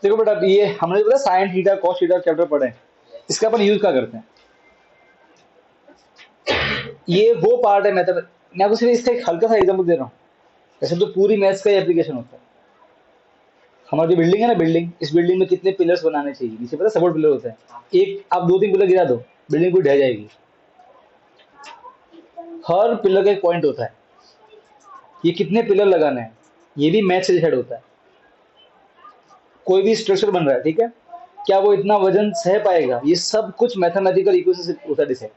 देखो बेटा, ये हमने जो बोला sine theta cos theta chapter पढ़े हैं, इसका अपन यूज क्या करते हैं? ये वो पार्ट है मैथ, मैं आपको सिर्फ इसका एक हल्का सा एग्जांपल दे रहा हूँ। ऐसे तो पूरी मैथ्स का एप्लीकेशन होता है। हमारी जो बिल्डिंग है ना, बिल्डिंग, इस बिल्डिंग में कितने पिलर्स बनाने चाहिए, नीचे पता सपोर्ट पिलर होता है। एक आप दो तीन पिलर गिरा दो, बिल्डिंग पूरी ढह जाएगी। हर पिलर का एक पॉइंट होता है, ये कितने पिलर लगाने हैं, ये भी मैथ से डिसाइड होता है। कोई भी स्ट्रक्चर बन रहा है, ठीक है, क्या वो इतना वजन सह पाएगा, ये सब कुछ मैथमेटिकल इक्वेशन से होता है डिसाइड।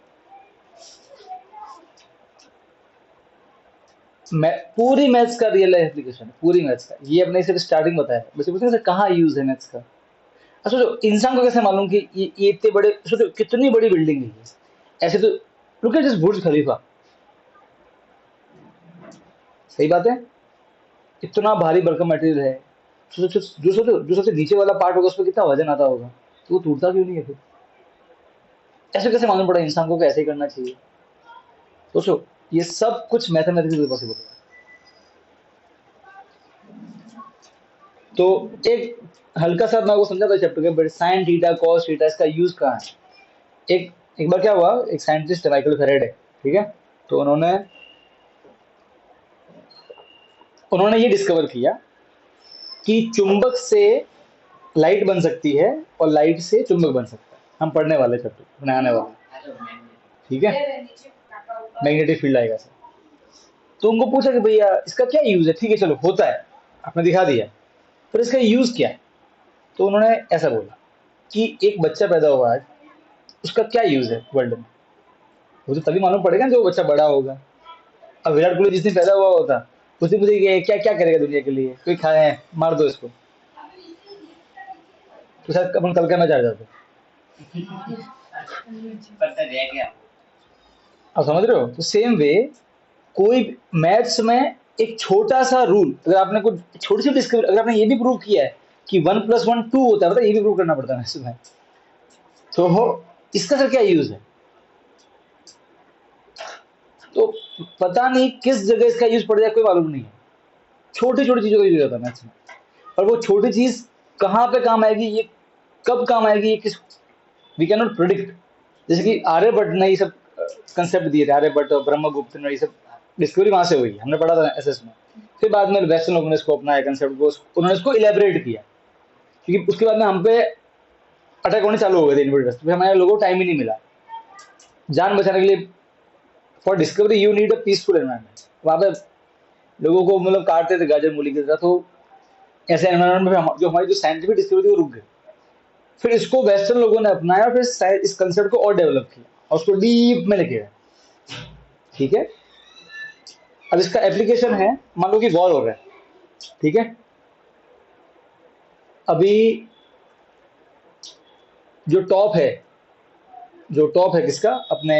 पूरी मैथ्स का रियल लाइफ एप्लीकेशन है, पूरी मैथ्स का। ये अपने सिर्फ स्टार्टिंग बताया है, बस पूछते हैं कहाँ यूज है मैथ्स का। अब सोचो इंसान को कैसे मालूम कि ये इतने बड़े, सोचो कितनी बड़ी बिल्डिंग है ये। ऐसे तो लुक एट दिस बुर्ज खलीफा, सही बात है, इतना भारी भरकम मटेरियल है। जो सबसे नीचे वाला पार्ट होगा उस पर कितना वजन आता होगा, तो वो टूटता क्यों नहीं है फिर? ऐसे कैसे मालूम पड़ा इंसान को कि ऐसे ही करना चाहिए? सोचो, ये सब कुछ मैथमेटिक्स पॉसिबल है। तो एक हल्का सा मैं वो समझा था चैप्टर के, but sine theta cos theta इसका यूज कहाँ है? एक एक बार क्या हुआ, एक साइंटिस्ट माइकल फेरेडे, ठीक है, तो उन्होंने उन्होंने ये डिस्कवर किया कि चुंबक से लाइट बन सकती है और लाइट से चुंबक बन सकता है। हम पढ़ने वाले चैप्टर अपने आने वाले, ठीक है, मैग्नेटिक फील्ड आएगा सर। तो उनको पूछा कि भैया इसका क्या यूज है, ठीक है चलो होता है, आपने दिखा दिया, पर इसका यूज क्या है? तो उन्होंने ऐसा बोला कि एक बच्चा पैदा हुआ है, उसका क्या यूज है वर्ल्ड में? वो तो तभी मालूम पड़ेगा जब वो बच्चा बड़ा होगा। अब विराट कोहली जिस दिन पैदा हुआ होता, उस दिन मुझे क्या क्या करेगा दुनिया के लिए, कोई खाए मार दो इसको, तो शायद अपन कल का मैच आ जाते। आप समझ रहे हो? तो सेम वे, कोई मैथ्स में एक छोटा सा रूल, अगर आपने कोई छोटी सी डिस्कवरी, अगर आपने ये भी प्रूव किया है कि 1+1 2 होता है, पता है, ये भी प्रूव करना पड़ता है मैथ्स में, तो इसका सर क्या यूज है? तो पता नहीं किस जगह इसका यूज पड़ जाए, कोई मालूम नहीं है। छोटी छोटी चीजों का यूज होता है मैथ्स में, और वो छोटी चीज कहाँ पे काम आएगी, ये कब काम आएगी, ये किस, वी कैन नॉट प्रिडिक्ट। जैसे कि आर्यभट्ट ने ये सब कंसेप्ट दिए थे, आर्यभट्ट और ब्रह्मगुप्त ने, ये सब डिस्कवरी वहां से हुई है, हमने पढ़ा था एसएस में। फिर बाद में वेस्टर्न लोगों ने इसको अपनाया कंसेप्ट को, उन्होंने इसको इलेबरेट किया, क्योंकि उसके बाद में हम पे अटैक होने चालू हो गए थे इन्वेडर्स, फिर हमारे लोगों को टाइम ही नहीं मिला जान बचाने के लिए। For discovery you need a peaceful environment. वहां पे लोगों को मतलब काटते थे गाजर मूली की तरह, तो ऐसे एनवायरमेंट में जो हमारी जो साइंटिफिक डिस्कवरी थी वो रुक गई। फिर इसको वेस्टर्न लोगों ने अपनाया, फिर इस कंसेप्ट को और डेवलप किया और उसको डीप में लेके गए, ठीक है। अब इसका एप्लीकेशन है, मान लो कि वॉर हो रहा है, ठीक है, अभी जो टॉप है, जो टॉप है किसका, अपने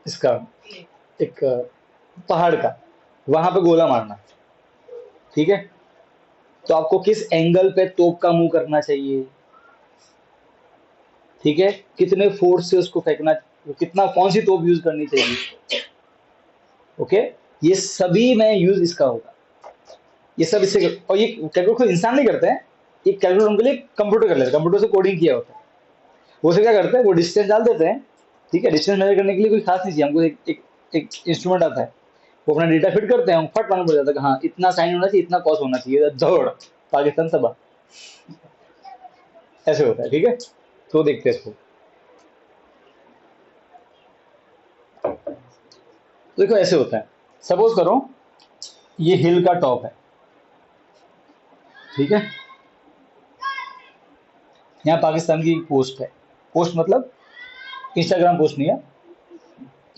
इसका, एक पहाड़ का, वहां पे गोला मारना, ठीक है। तो आपको किस एंगल पे तोप का मुंह करना चाहिए, ठीक है, कितने फोर्स से उसको फेंकना, कितना, कौन सी तोप यूज करनी चाहिए, ओके, ये सभी में यूज इसका होगा। ये सब इससे, और ये कैलकुलेट खुद इंसान नहीं करते हैं, ये कैलकुलेट उनके लिए कंप्यूटर कर लेते हैं, कंप्यूटर से कोडिंग किया होता है। वो से क्या करते हैं, वो डिस्टेंस डाल देते हैं, ठीक है, डिस्टेंस मेजर करने के लिए कोई खास नहीं चाहिए हमको, एक इंस्ट्रूमेंट आता है, वो अपना डेटा फिट करते हैं, फट मालूम पड़ जाता है कि हाँ इतना साइन होना चाहिए, इतना कॉस होना चाहिए, दौड़ पाकिस्तान तबाह, ऐसे होता है, ठीक है। तो देखते हैं इसको, देखो ऐसे होता है, सपोज करो ये हिल का टॉप है, ठीक है, यहाँ पाकिस्तान की पोस्ट है, पोस्ट मतलब इंस्टाग्राम पोस्ट नहीं है,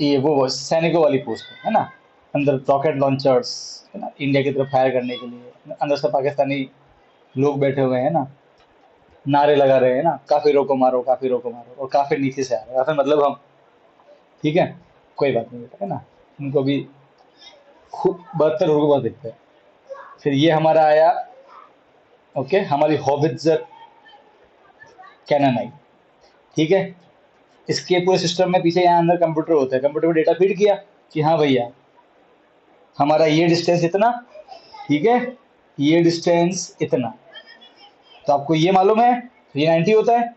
ये वो सैनिकों वाली पोस्ट है ना, अंदर रॉकेट लॉन्चर्स है ना, इंडिया की तरफ फायर करने के लिए, अंदर से पाकिस्तानी लोग बैठे हुए हैं ना, नारे लगा रहे हैं ना, काफिरों को मारो, काफिरों को मारो, और काफिर नीचे से आ रहे हैं, काफिर मतलब हम, ठीक है, कोई बात नहीं बेटा, है ना, उनको भी खूब 72 दिखते हैं। फिर ये हमारा आया, ओके, हमारी हॉबिट्जर कैनन आई, ठीक है। इसके पूरे सिस्टम में पीछे यहाँ अंदर कंप्यूटर होता है, कंप्यूटर में डेटा फीड किया कि हाँ भैया हमारा ये डिस्टेंस इतना, ठीक है, ये डिस्टेंस इतना, तो आपको ये मालूम है, तो ये 90 होता है,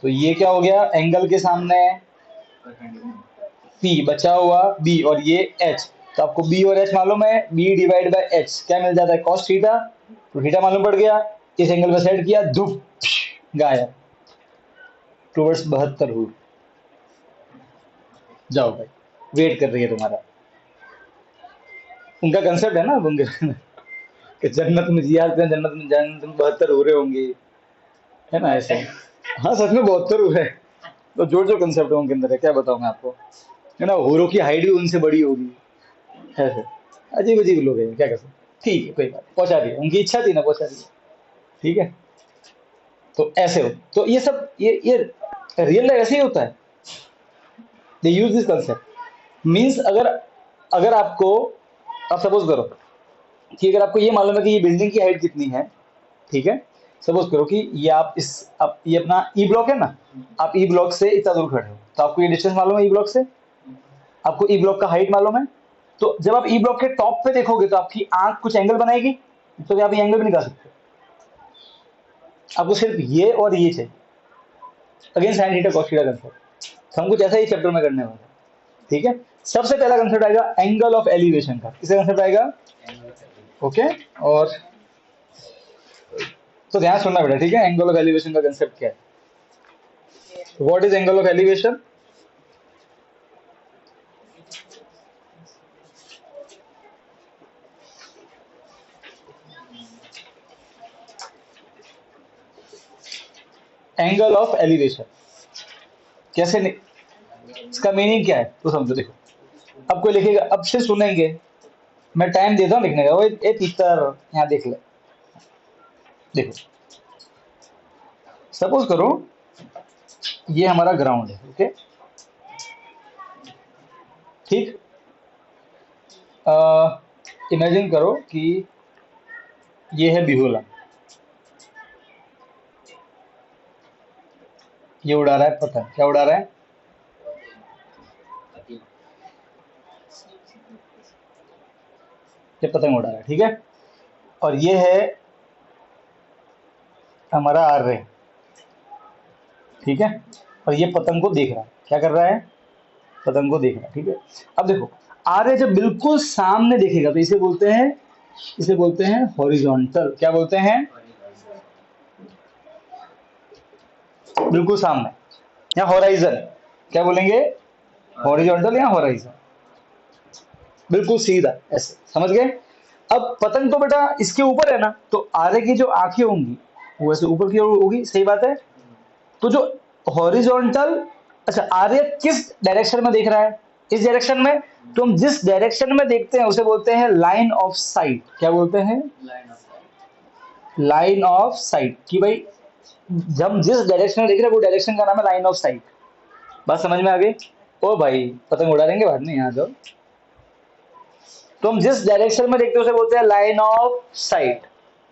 तो ये क्या हो गया, एंगल के सामने P बचा हुआ B और ये H, तो आपको B और H मालूम है, B डिवाइड बाय H क्या मिल जाता है, cos थीटा, तो थीटा मालूम पड़ गया, इस एंगल पे सेट किया, धुप गायब, टुवर्ड्स 72 हुई। जाओ भाई, वेट कर रही है तुम्हारा। उनका कंसेप्ट है ना उनके कि जन्नत में जिया जन्नत में 72 हो रहे होंगे, है ना ऐसे। हाँ सच में 72 हुए, तो जोड़ जो कंसेप्ट है उनके अंदर है, क्या बताऊं मैं आपको, है ना, हूरों की हाइट भी उनसे बड़ी होगी, ऐसे अजीब अजीब लोग हैं, क्या कर सकते। ठीक है कोई बात नहीं, पहुंचा दिया, उनकी इच्छा थी ना, पहुंचा दिया, ठीक है। तो ऐसे हो, तो ये सब ये रियल लाइफ ऐसे ही होता है, दे यूज दिस कंसेप्ट। मीन्स अगर अगर आपको, आप सपोज करो कि अगर आपको ये मालूम है कि ये बिल्डिंग की हाइट कितनी है, ठीक है, सपोज करो कि ये आप इस, आप ये अपना ई ब्लॉक है ना, आप ई ब्लॉक से इतना दूर खड़े हो, तो आपको ये डिस्टेंस मालूम है ई ब्लॉक से, आपको ई ब्लॉक का हाइट मालूम है, तो जब आप ई ब्लॉक के टॉप पे देखोगे तो आपकी आंख कुछ एंगल बनाएगी, तो क्या आप ये एंगल भी निकाल सकते हो, आपको सिर्फ ये और ये चाहिए। Again sine theta cos theta concept हम कुछ ऐसा ही चैप्टर में करने वाले हैं, ठीक है। सबसे पहला कंसेप्ट आएगा एंगल ऑफ एलिवेशन का, किसका कंसेप्ट आएगा, ओके। और तो ध्यान सुनना बेटा, ठीक है, एंगल ऑफ एलिवेशन का कंसेप्ट क्या है, what is angle of elevation. Angle of elevation कैसे इसका मीनिंग क्या है, तो समझो, देखो अब कोई लिखेगा, अब से सुनेंगे, मैं टाइम देता हूँ लिखने का, वो ए तीतर यहाँ देख ले, देखो सपोज करो ये हमारा ग्राउंड है, ओके, ठीक, इमेजिन करो कि ये है बिहुला, ये उड़ा रहा है पतंग, क्या उड़ा रहा है, ये पतंग उड़ा रहा है, ठीक है, और ये है हमारा आर्य, ठीक है, और ये पतंग को देख रहा है, क्या कर रहा है, पतंग को देख रहा है, ठीक है। अब देखो आर्य जब बिल्कुल सामने देखेगा तो इसे बोलते हैं हॉरिजॉन्टल, क्या बोलते हैं, बिल्कुल सामने, या हॉराइजन, क्या बोलेंगे, हॉरिजॉन्टल या हॉराइजन, बिल्कुल सीधा ऐसे, समझ गए। अब पतंग तो बेटा इसके ऊपर है ना, तो आर्य की जो आंखें होंगी वो ऐसे ऊपर की ओर होगी, सही बात है। तो जो हॉरिजॉन्टल, अच्छा आर्य किस डायरेक्शन में देख रहा है, इस डायरेक्शन में, तो हम जिस डायरेक्शन में देखते हैं उसे बोलते हैं लाइन ऑफ साइट, क्या बोलते हैं, लाइन ऑफ साइट, कि भाई जब जिस डायरेक्शन में देख रहे हैं वो डायरेक्शन का नाम है लाइन ऑफ साइट। बात समझ में आ गई, ओ भाई पतंग उड़ा देंगे बाद में, यहाँ जाओ। तो हम जिस डायरेक्शन में देखते हैं उसे बोलते हैं लाइन ऑफ साइट,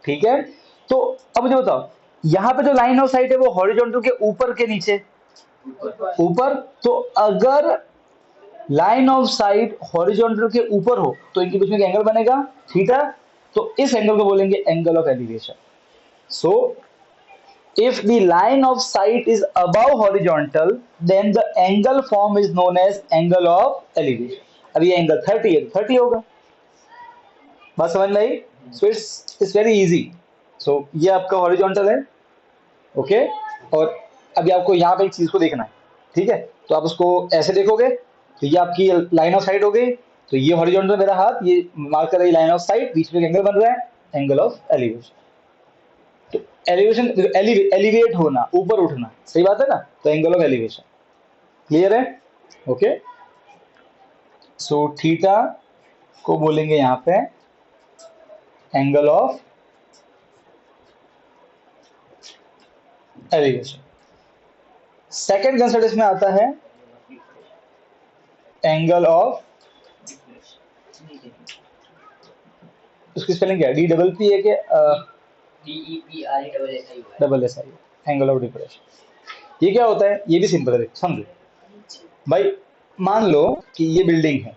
ठीक है। तो अब मुझे बताओ यहाँ पे जो लाइन ऑफ साइट है वो हॉरिजॉन्टल के ऊपर के नीचे, ऊपर, तो अगर लाइन ऑफ साइट हॉरिजॉन्टल के ऊपर हो तो इनके बीच में एंगल बनेगा थीटा, तो इस एंगल को बोलेंगे angle of elevation. So if the line of sight is above horizontal then the angle form is known as angle of elevation। अब ये एंगल 30 है, 30 होगा, बात समझ में आई। So it's very easy. So ये आपका हॉरिजॉन्टल है, ओके, और अभी आपको यहाँ पे एक चीज को देखना है, ठीक है, तो आप उसको ऐसे देखोगे तो ये आपकी लाइन ऑफ साइट हो गई, तो ये हॉरिजॉन्टल मेरा हाथ, ये मार्क कर रही लाइन ऑफ साइट, बीच में एंगल बन रहा है, एंगल ऑफ एलिवेशन। तो एलिवेशन, एलिवेट होना, ऊपर उठना, सही बात है ना, तो एंगल ऑफ एलिवेशन, क्लियर है, ओके। सो थीटा को बोलेंगे यहाँ पे angle of elevation. Second concept इसमें आता है एंगल ऑफ, उसकी स्पेलिंग क्या है, डी डबल पी है double S I, angle of depression. ये क्या होता है, ये भी सिंपल है, समझो भाई, मान लो कि ये बिल्डिंग है,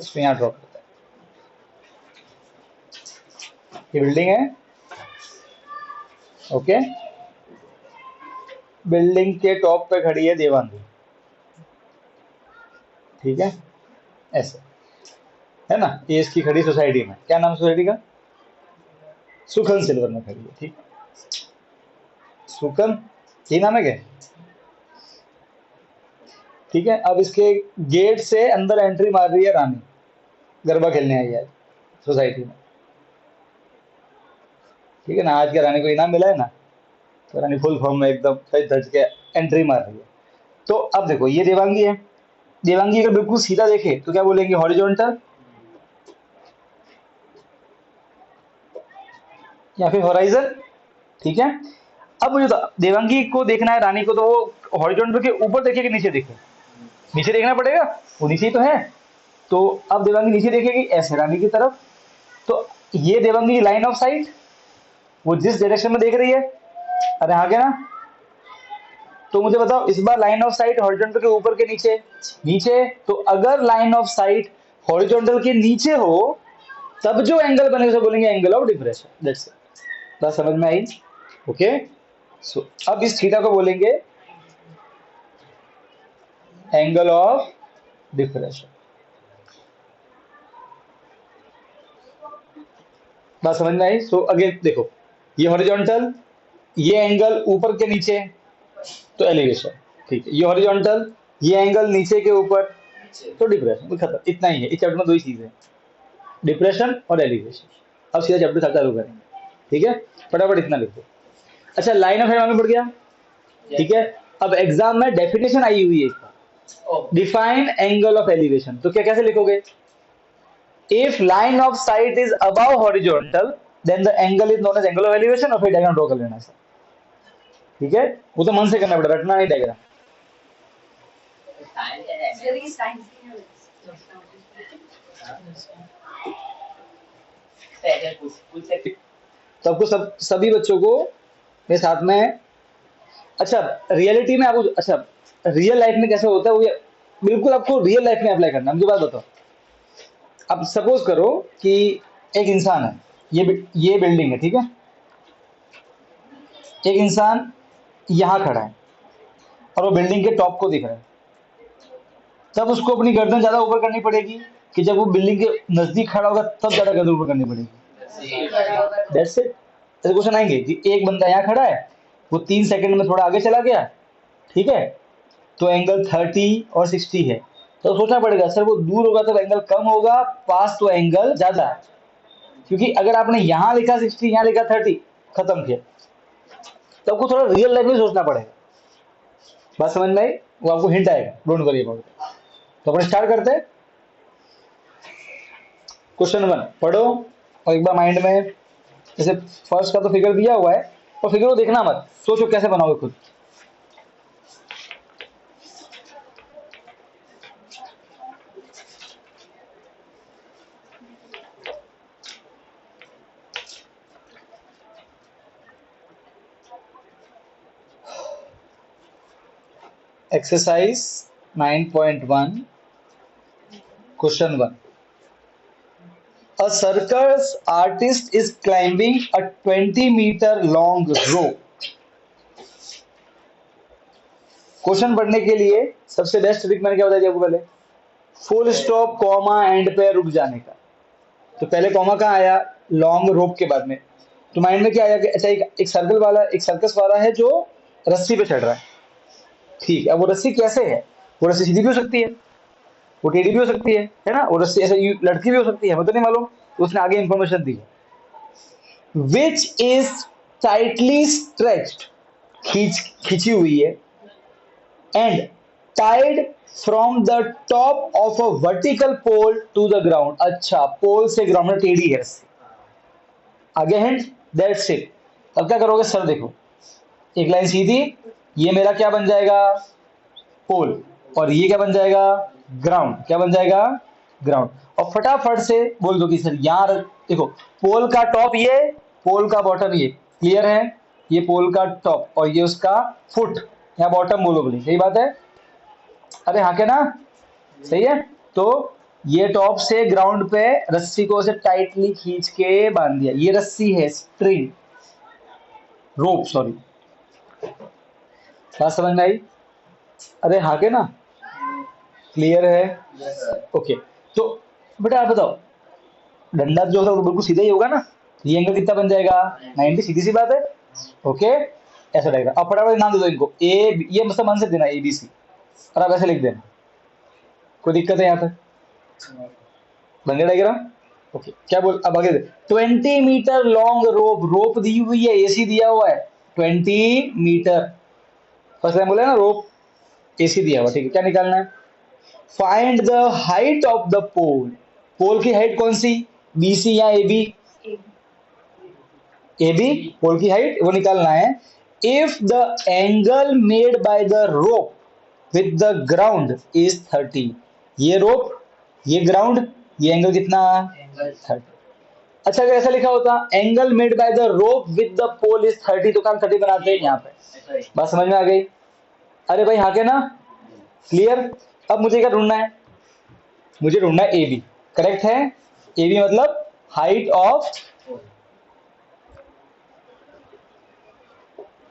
इसको यहाँ ड्रॉ करते हैं। ये बिल्डिंग है, ओके। बिल्डिंग के टॉप पे खड़ी है देवांगी, ठीक है, ऐसे है ना। ये इसकी खड़ी सोसाइटी में, क्या नाम सोसाइटी का? सुखन सिल्वर में खड़ी है, ठीक। सुखन, ये नाम है क्या? ठीक है। अब इसके गेट से अंदर एंट्री मार रही है रानी, गरबा खेलने आई है सोसाइटी में, ठीक है ना। आज के रानी को इनाम मिला है ना, तो रानी फुल फॉर्म में एकदम सच धज के एंट्री मार रही है। तो अब देखो ये देवांगी है, देवांगी अगर बिल्कुल सीधा देखे तो क्या बोलेंगे? हॉरिजॉन्टल या फिर होराइजन, ठीक है। अब मुझे देवांगी को देखना है, रानी को, तो वो हॉरिजॉन्टल के ऊपर देखे कि नीचे देखे? नीचे देखना पड़ेगा, वो नीचे ही तो है। तो अब देवांगी नीचे देखेगी ऐसे रानी की तरफ, तो ये देवांगी की लाइन ऑफ साइट, वो जिस डायरेक्शन में देख रही है, अरे हाँ क्या ना। तो मुझे बताओ इस बार लाइन ऑफ साइट हॉरिजॉन्टल के ऊपर के नीचे? नीचे। तो अगर लाइन ऑफ साइट हॉरिजॉन्टल के नीचे हो तब जो एंगल बनेगा उसे बोलेंगे angle of depression. That's it. बात समझ में आई? ओके। सो अब इस थीटा को बोलेंगे एंगल ऑफ डिप्रेशन। बात समझ में आई? सो अगेन देखो, ये हॉरिजॉन्टल, ये एंगल ऊपर के नीचे तो एलिवेशन, ठीक है। ये हॉरिजॉन्टल, ये एंगल नीचे के ऊपर तो डिप्रेशन। खत्म, इतना ही है इस चैप्टर में, दो ही चीजें, डिप्रेशन और एलिवेशन। अब सीधा चैप्टर चालू करेंगे, ठीक है। फटाफट इतना लिख दो। अच्छा, लाइन ऑफ साइट पड़ गया, ठीक है। अब एग्जाम में डेफिनेशन आई हुई है इसका, डिफाइन एंगल ऑफ एलिवेशन। तो क्या कैसे लिखोगे? If line of sight is above horizontal then the angle is known as angle of elevation, और फिर डायग्राम ड्रॉ कर लेना है, ठीक है। वो तो मन से करना पड़ेगा, रटना नहीं डायग्राम। सबको सभी बच्चों को मेरे साथ में। अच्छा, रियलिटी में आपको, अच्छा रियल लाइफ में कैसे होता है वो बिल्कुल आपको रियल लाइफ में अप्लाई करना है। मुझे बात बताओ, अब सपोज करो कि एक इंसान है, ये बिल्डिंग है, ठीक है। एक इंसान यहां खड़ा है और वो बिल्डिंग के टॉप को दिख रहा है, तब उसको अपनी गर्दन ज्यादा ऊपर करनी पड़ेगी कि जब वो बिल्डिंग के नजदीक खड़ा होगा तब ज्यादा गर्दन ऊपर करनी पड़ेगी? That's it. ऐसे क्वेश्चन आएंगे कि एक बंदा यहाँ खड़ा है, वो 3 सेकंड में थोड़ा आगे चला गया, ठीक है, तो एंगल 30 और 60 है। तो सोचना पड़ेगा सर वो दूर होगा तो एंगल कम होगा, पास तो एंगल ज्यादा है। क्योंकि अगर आपने यहाँ लिखा 60, यहाँ लिखा 30, खत्म किया। तो आपको थोड़ा रियल लाइफ में सोचना पड़ेगा। बात समझ में आई? वो आपको हिंट आएगा, डोंट वरी अबाउट इट। तो अपन स्टार्ट करते हैं। क्वेश्चन 1 पढ़ो और एक बार माइंड में, जैसे फर्स्ट का तो फिगर दिया हुआ है, और फिगर को देखना मत, सोचो कैसे बनाओगे खुद। Exercise 9.1 question 1। A circus artist is climbing a 20-meter long rope. Question पढ़ने के लिए सबसे बेस्ट ट्रिक मैंने क्या बताया आपको पहले? फुल स्टॉप कॉमा एंड पे रुक जाने का। तो पहले कॉमा कहाँ आया? लॉन्ग रोप के बाद में। तो माइंड में क्या आया कि अच्छा एक सर्कल वाला, एक सर्कस वाला है जो रस्सी पे चढ़ रहा है, ठीक है। अब वो रस्सी कैसे है? वो रस्सी सीधी भी हो सकती है, वो टेढ़ी भी हो सकती है ना। वो रस्सी ऐसे लड़की भी हो सकती है, मुझे नहीं मालूम। तो उसने आगे इंफॉर्मेशन दी, विच इज टाइटली स्ट्रेच्ड, खींची हुई है, and tied from the top of a vertical pole to the ground. अच्छा, पोल से ग्राउंड में टेढ़ी है रस्सी। आगे हिंट, दैट्स इट। अब क्या करोगे सर? देखो एक लाइन सीधी, ये मेरा क्या बन जाएगा? पोल। और ये क्या बन जाएगा? ग्राउंड। क्या बन जाएगा? ग्राउंड। और फटाफट से बोल दो कि सर यार देखो, पोल का टॉप ये, पोल का बॉटम ये, क्लियर है? ये पोल का टॉप और ये उसका फुट या बॉटम बोलो, बोली सही बात है? अरे हाँ क्या ना, सही है। तो ये टॉप से ग्राउंड पे रस्सी को ऐसे टाइटली खींच के बांध दिया, ये रस्सी है, स्ट्रिंग, रोप सॉरी। बात समझ में आई? अरे हाँ के ना, क्लियर है? ओके। तो बेटा आप बताओ, डंडा जो होगा वो बिल्कुल सीधा ही होगा ना, ये एंगल कितना बन जाएगा? 90, सीधी सी बात है। ओके, ऐसा रहेगा। अब फटाफट नाम दे दो इनको, ए, ये मतलब मन से देना ए बी सी, और आप ऐसे लिख देना। कोई दिक्कत है यहाँ तक? बन गया डायग्राम? ओके, क्या बोल, अब आगे 20 मीटर लॉन्ग रोप, रोप दी हुई है, एसी दिया हुआ है 20 मीटर। फर्स्ट टाइम बोला ना रोप, एसी दिया हुआ, ठीक है। क्या निकालना है? Find the height of the pole, pole की हाइट कौन सी, बी सी या ए बी? ए बी, पोल की हाइट वो निकालना है। If the angle made by the rope with the ground is 30, ये रोप, ये ग्राउंड, ये एंगल कितना? 30। अच्छा, अगर ऐसा लिखा होता angle made by the rope with the pole is 30, तो काम 30 बनाते हैं यहाँ पे। बात समझ में आ गई? अरे भाई हाँ के ना, क्लियर? अब मुझे क्या ढूंढना है? मुझे ढूंढना है ए बी, करेक्ट है? ए बी मतलब हाइट ऑफ,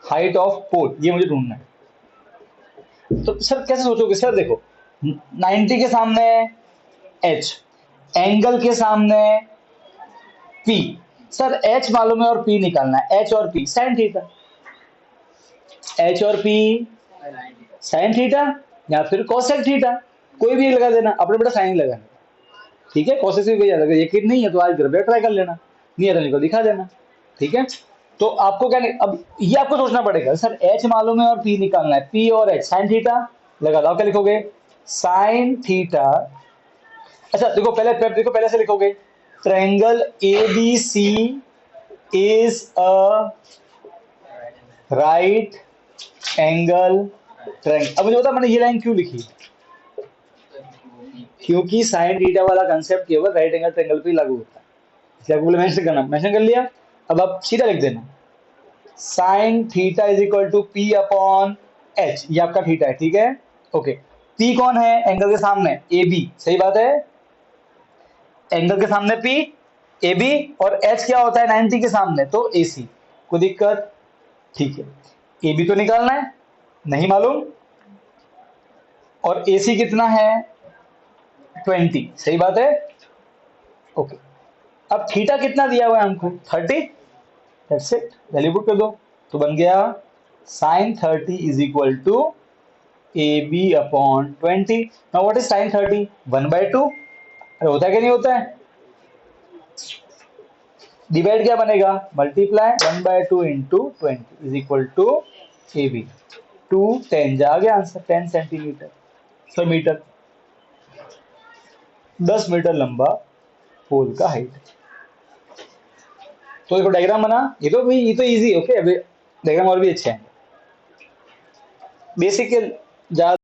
हाइट ऑफ पोल, ये मुझे ढूंढना है। तो सर कैसे सोचोगे? सर देखो, 90 के सामने एच, एंगल के सामने पी, सर एच मालूम है और पी निकालना है, एच और पी साइन थीटा, एच और पी साइन थीटा या फिर कोसेक थीटा, कोई भी एक लगा देना, अपने बेटा साइन ही लगाना, ठीक है? कोसेक से भी कोई अगर यकीन नहीं है तो आज घर पे ट्राई कर लेना, नहीं है तो इनको दिखा देना, ठीक है? तो आपको क्या अब ये आपको सोचना पड़ेगा, सर एच मालूम है और पी निकालना है, पी और एच साइन थीटा लगा दो, क्या लिखोगे? Sine theta. अच्छा देखो पहले, देखो पहले से लिखोगे, triangle A B C is a right angle triangle. अब मुझे बता मैंने ये लाइन क्यों लिखी, क्योंकि साइन थीटा वाला कंसेप्ट केवल राइट एंगल ट्रायंगल पे लागू होता है, इसलिए आपको मेंशन करना, मेंशन कर लिया। अब आप सीधा लिख देना, sine theta is equal to P upon H, ये आपका थीटा है, ठीक है? ओके, पी कौन है? एंगल के सामने ए बी, सही बात है, एंगल के सामने पी ए बी, और एच क्या होता है 90 के सामने, तो ए सी। कोई दिक्कत? ठीक है, ए बी तो निकालना है, नहीं मालूम, और ए सी कितना है 20, सही बात है। ओके, अब थीटा कितना दिया हुआ है हमको 30, दैट्स इट, वैल्यू पुट कर दो, तो बन गया sine 30 is equal to A B upon 20। Now what is sine 30? 1/2। अरे होता है कि नहीं होता है? डिवाइड क्या बनेगा? Multiply 1/2 into 20 is equal to A B, 2 10 जा गया answer, 10 centimetre, sir metre, 10 metre लंबा पोल का हाइट। तो देखो डायग्राम बना, ये तो भाई ये तो इजी, ओके। अभी डायग्राम और भी अच्छे हैं, बेसिक के ज्यादा